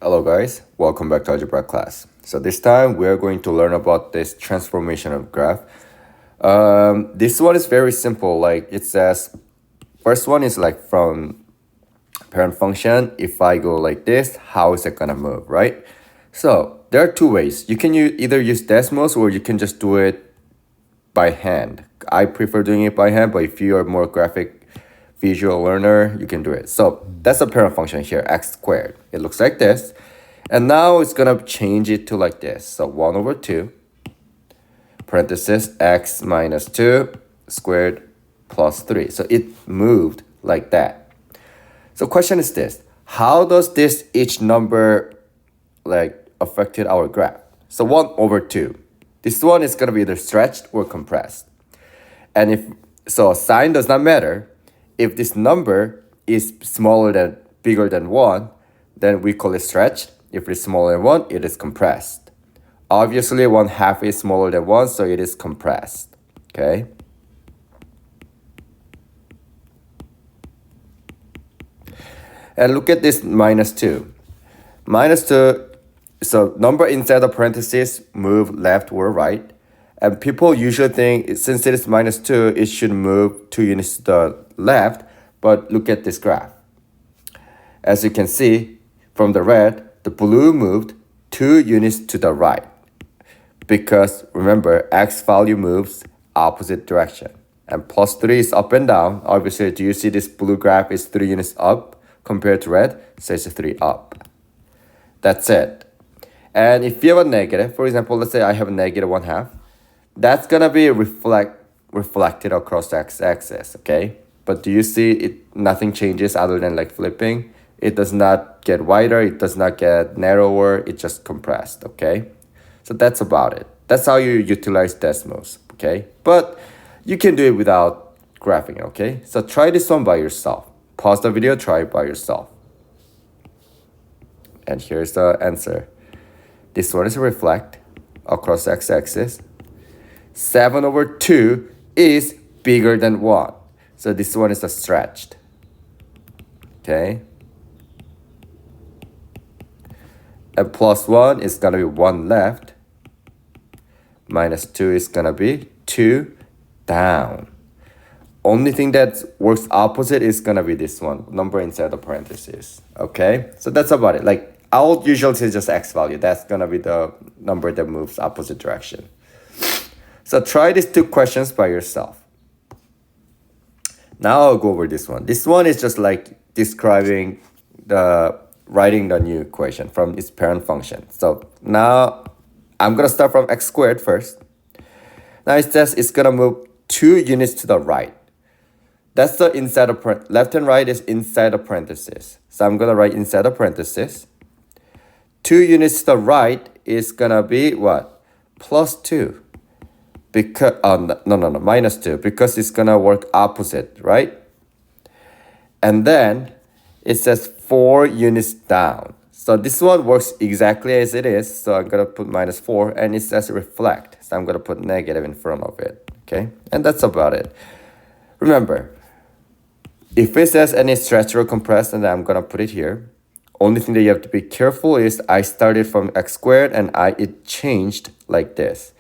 Hello guys, welcome back to algebra class. So this time we are going to learn about this transformation of graph. This one is very simple. Like it says, first one is like from parent function. If I go like this, how is it gonna move, right? So there are two ways. You can either use Desmos or you can just do it by hand. I prefer doing it by hand, but if you are more graphic visual learner, you can do it. So that's a parent function here, x squared. It looks like this. And now it's gonna change it to like this. So 1 over 2, parenthesis, x minus 2 squared plus 3. So it moved like that. So question is this, how does this each number like affected our graph? So 1 over 2. This one is gonna be either stretched or compressed. And if so, sign does not matter. If this number is bigger than 1, then we call it stretched. If it's smaller than 1, it is compressed. Obviously, 1/2 is smaller than 1, so it is compressed. Okay? And look at this minus 2. Minus 2, so number inside the parentheses move left or right. And people usually think, since it is minus 2, it should move 2 units to the left. But look at this graph. As you can see, from the red, the blue moved 2 units to the right. Because remember, x value moves opposite direction. And plus 3 is up and down. Obviously, do you see this blue graph is 3 units up compared to red? So it's 3 up. That's it. And if you have a negative, for example, let's say I have a negative 1/2. That's gonna be reflected across the x-axis, okay? But do you see it? Nothing changes other than like flipping. It does not get wider. It does not get narrower. It just compressed, okay? So that's about it. That's how you utilize Desmos, okay? But you can do it without graphing, okay? So try this one by yourself. Pause the video, try it by yourself. And here's the answer. This one is reflect across the x-axis. 7 over 2 is bigger than 1. So this one is a stretched. Okay? And plus 1 is going to be 1 left. Minus 2 is going to be 2 down. Only thing that works opposite is going to be this one, number inside the parentheses. Okay? So that's about it. Like, I'll usually say just x value. That's going to be the number that moves opposite direction. So try these two questions by yourself. Now I'll go over this one. This one is just like describing writing the new equation from its parent function. So now I'm going to start from x squared first. Now it says it's going to move 2 units to the right. That's the inside of left and right is inside of parenthesis. So I'm going to write inside the parenthesis. 2 units to the right is going to be what? Plus 2. Because minus 2, because it's gonna work opposite, right? And then it says 4 units down. So this one works exactly as it is. So I'm gonna put minus 4, and it says reflect. So I'm gonna put negative in front of it. Okay, and that's about it. Remember, if it says any stretch or compressed, then I'm gonna put it here. Only thing that you have to be careful is I started from x squared and it changed like this.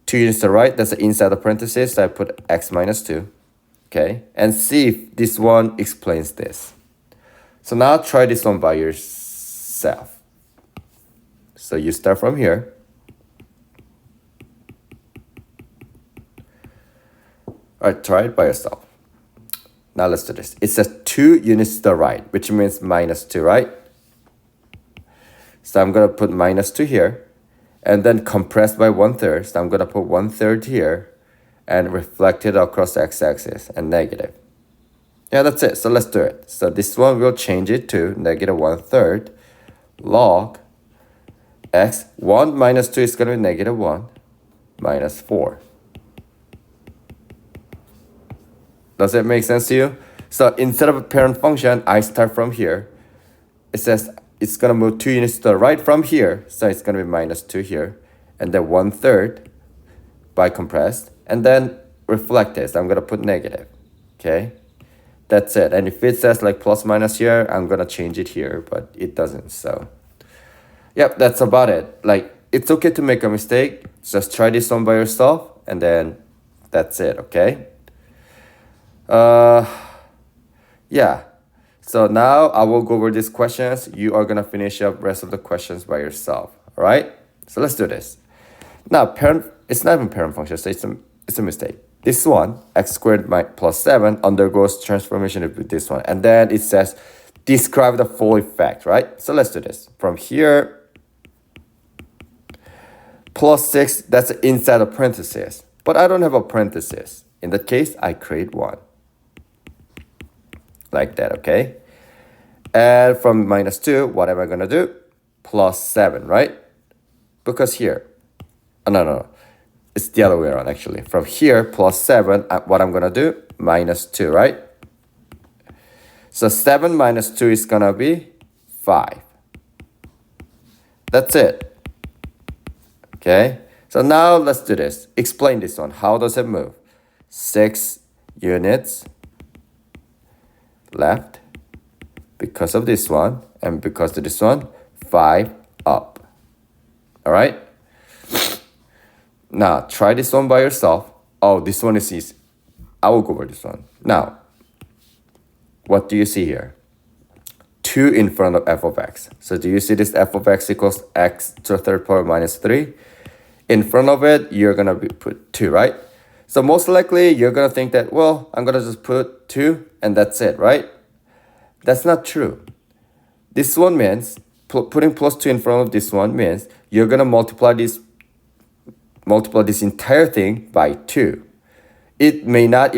2 units to the right, that's the inside the parentheses, so I put x minus 2, okay? And see if this one explains this. So now try this one by yourself. So you start from here. All right, try it by yourself. Now let's do this. It says 2 units to the right, which means minus 2, right? So I'm gonna put minus 2 here. And then compressed by 1/3. So I'm going to put 1/3 here and reflect it across the x-axis and negative. Yeah, that's it. So let's do it. So this one we'll change it to negative 1/3 log x. 1 minus 2 is going to be negative 1 minus 4. Does it make sense to you? So instead of a parent function, I start from here. It says it's going to move 2 units to the right from here. So it's going to be minus 2 here. And then 1/3 by compressed. And then reflected. So I'm going to put negative. Okay. That's it. And if it says like plus minus here, I'm going to change it here. But it doesn't. So Yep, that's about it. Like, it's okay to make a mistake. Just try this one by yourself, and then that's it, okay? Uh, yeah. So now I will go over these questions. You are gonna finish up rest of the questions by yourself. All right? So let's do this. Now, parent, it's not even parent function, so it's a mistake. This one, x squared plus 7, undergoes transformation with this one. And then it says, describe the full effect, right? So let's do this. From here, plus 6, that's inside a parenthesis. But I don't have a parenthesis. In that case, I create one. Like that, okay? And from minus 2, what am I going to do? Plus 7, right? Because here, no. It's the other way around, actually. From here, plus 7, what I'm going to do? Minus 2, right? So 7 minus 2 is going to be 5. That's it. Okay? So now let's do this. Explain this one. How does it move? 6 units left because of this one, and because of this one, 5 up. All right? Now, try this one by yourself. Oh, this one is easy. I will go over this one. Now, what do you see here? 2 in front of f of x. So do you see this f of x equals x to the third power minus 3? In front of it, you're going to put 2, right? So most likely, you're going to think that, well, I'm going to just put 2 and that's it, right? That's not true. This one means, putting plus 2 in front of this one means you're going to multiply this entire thing by 2. It may not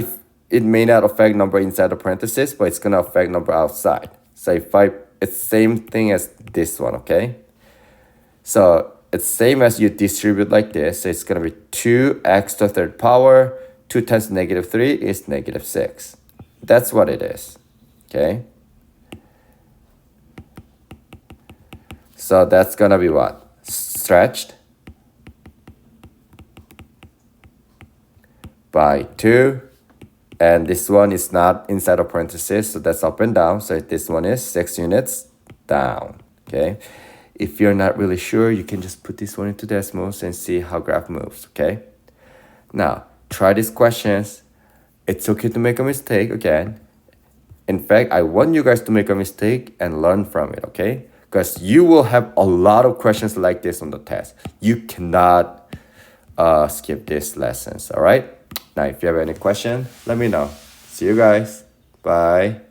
affect number inside the parenthesis, but it's going to affect number outside. So it's same thing as this one, okay? So it's same as you distribute like this. So it's going to be 2x to the third power. 2 times negative 3 is negative 6. That's what it is, okay? So that's going to be what? Stretched by 2. And this one is not inside of parentheses, so that's up and down. So this one is 6 units down, okay? If you're not really sure, you can just put this one into decimals and see how graph moves, okay? Now, try these questions. It's okay to make a mistake again. In fact, I want you guys to make a mistake and learn from it, okay? Because you will have a lot of questions like this on the test. You cannot skip these lessons, all right? Now, if you have any question, let me know. See you guys. Bye.